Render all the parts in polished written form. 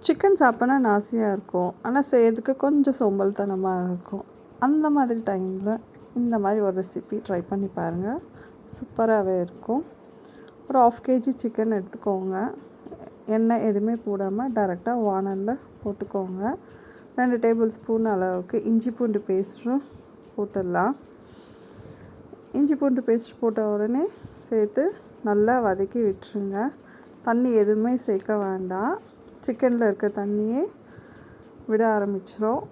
Chicken சாப்பிட்னா ஆசையாக இருக்கும். ஆனால் செய்யறதுக்கு கொஞ்சம் சோம்பல்தனமாக இருக்கும். அந்த மாதிரி டைமில் இந்த மாதிரி ஒரு ரெசிபி ட்ரை பண்ணி பாருங்கள். சூப்பராகவே இருக்கும். ஒரு 1/2 kg சிக்கன் எடுத்துக்கோங்க. எண்ணெய் எதுவுமே போடாமல் டைரெக்டாக வானலில் போட்டுக்கோங்க. 2 டேபிள் ஸ்பூன் அளவுக்கு இஞ்சி பூண்டு பேஸ்ட்டும் போட்டுடலாம். இஞ்சி பூண்டு பேஸ்ட் போட்ட உடனே சேர்த்து நல்லா வதக்கி விட்டுருங்க. தண்ணி எதுவுமே சேர்க்க வேண்டாம். சிக்கனில் இருக்க தண்ணியே விட ஆரம்பிச்சிடும்.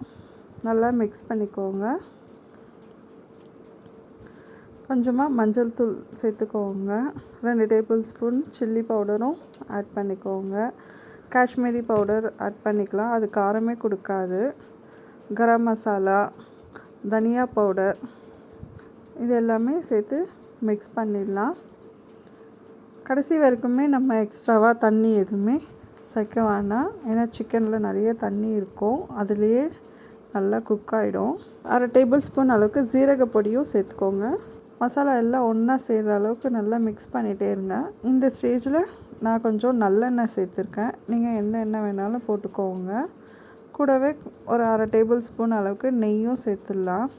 நல்லா மிக்ஸ் பண்ணிக்கோங்க. கொஞ்சமாக மஞ்சள் தூள் சேர்த்துக்கோங்க. 2 டேபிள் ஸ்பூன் சில்லி பவுடரும் ஆட் பண்ணிக்கோங்க. காஷ்மீரி பவுடர் ஆட் பண்ணிக்கலாம், அது காரமே கொடுக்காது. கரம் மசாலா, தனியா பவுடர் இது எல்லாமே சேர்த்து மிக்ஸ் பண்ணிடலாம். கடைசி வரைக்குமே நம்ம எக்ஸ்ட்ராவாக தண்ணி எதுவுமே சேர்க்க வேணாம். ஏன்னா சிக்கனில் நிறைய தண்ணி இருக்கும், அதுலேயே நல்லா குக் ஆகிடும். 1/2 டேபிள் ஸ்பூன் அளவுக்கு ஜீரக பொடியும் சேர்த்துக்கோங்க. மசாலா எல்லாம் ஒன்றா சேர்கிற அளவுக்கு நல்லா மிக்ஸ் பண்ணிகிட்டே இருங்க. இந்த ஸ்டேஜில் நான் கொஞ்சம் நல்லெண்ணெய் சேர்த்துருக்கேன். நீங்கள் எந்த எண்ணெய் வேணாலும் போட்டுக்கோங்க. கூடவே ஒரு 1/2 டேபிள் ஸ்பூன் அளவுக்கு நெய்யும் சேர்த்துடலாம்.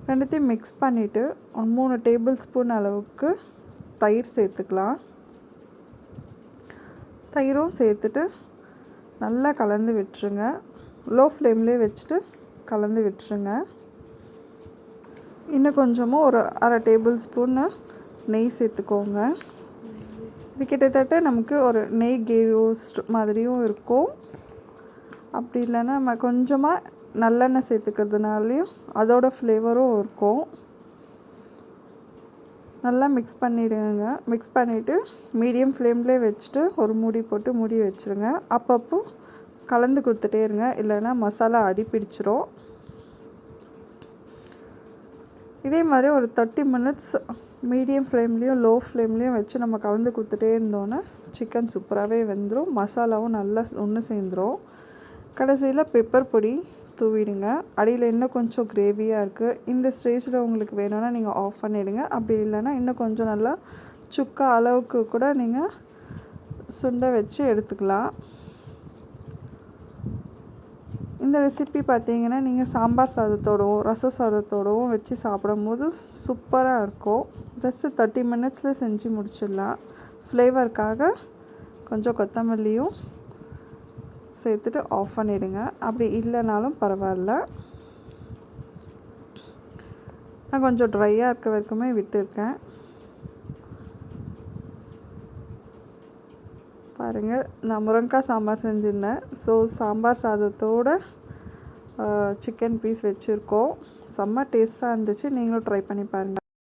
ரெண்டுத்தையும் மிக்ஸ் பண்ணிவிட்டு ஒரு 3 டேபிள் ஸ்பூன் அளவுக்கு தயிர் சேர்த்துக்கலாம். தயிரும் சேர்த்துட்டு நல்லா கலந்து விட்டுருங்க. லோ ஃப்ளேம்லேயே வச்சுட்டு கலந்து விட்டுருங்க. இன்னும் கொஞ்சமாக ஒரு 1/2 டேபிள் ஸ்பூன்னு நெய் சேர்த்துக்கோங்க. இது கிட்டத்தட்ட நமக்கு ஒரு நெய் கீ ரோஸ்ட் மாதிரியும் இருக்கும். அப்படி இல்லைன்னா நம்ம கொஞ்சமாக நல்லெண்ணெய் சேர்த்துக்கிறதுனாலையும் அதோட ஃப்ளேவரும் இருக்கும். நல்லா மிக்ஸ் பண்ணிவிடுங்க. மிக்ஸ் பண்ணிவிட்டு மீடியம் ஃப்ளேம்லேயே வச்சுட்டு ஒரு மூடி போட்டு மூடி வச்சுருங்க. அப்பப்போ கலந்து கொடுத்துட்டே இருங்க, இல்லைன்னா மசாலா அடி பிடிச்சிரும். இதே மாதிரி ஒரு 30 மினிட்ஸ் மீடியம் ஃப்ளேம்லேயும் லோ ஃப்ளேம்லேயும் வச்சு நம்ம கலந்து கொடுத்துட்டே இருந்தோன்னே சிக்கன் சூப்பராகவே வெந்துடும். மசாலாவும் நல்லா ஒன்று சேர்ந்துடும். கடைசியில் பெப்பர் பொடி தூவிடுங்க. அடியில் இன்னும் கொஞ்சம் கிரேவியாக இருக்குது. இந்த ஸ்டேஜில் உங்களுக்கு வேணும்னா நீங்கள் ஆஃப் பண்ணிவிடுங்க. அப்படி இல்லைன்னா இன்னும் கொஞ்சம் நல்லா சுக்கா அளவுக்கு கூட நீங்கள் சுண்ட வச்சு எடுத்துக்கலாம். இந்த ரெசிபி பார்த்தீங்கன்னா நீங்கள் சாம்பார் சாதத்தோடவும் ரச சாதத்தோடவும் வச்சு சாப்பிடும்போது சூப்பராக இருக்கும். ஜஸ்ட்டு 30 மினிட்ஸில் செஞ்சு முடிச்சிடலாம். ஃப்ளேவருக்காக கொஞ்சம் கொத்தமல்லியும் சேர்த்துட்டு ஆஃப் பண்ணிவிடுங்க. அப்படி இல்லைனாலும் பரவாயில்ல. நான் கொஞ்சம் ட்ரையாக இருக்க வரைக்குமே விட்டுருக்கேன். பாருங்கள், நான் முருங்கைக்காய் சாம்பார் செஞ்சுருந்தேன். ஸோ சாம்பார் சாதத்தோடு சிக்கன் பீஸ் வச்சுருக்கோம். செம்ம டேஸ்ட்டாக இருந்துச்சு. நீங்களும் ட்ரை பண்ணி பாருங்கள்.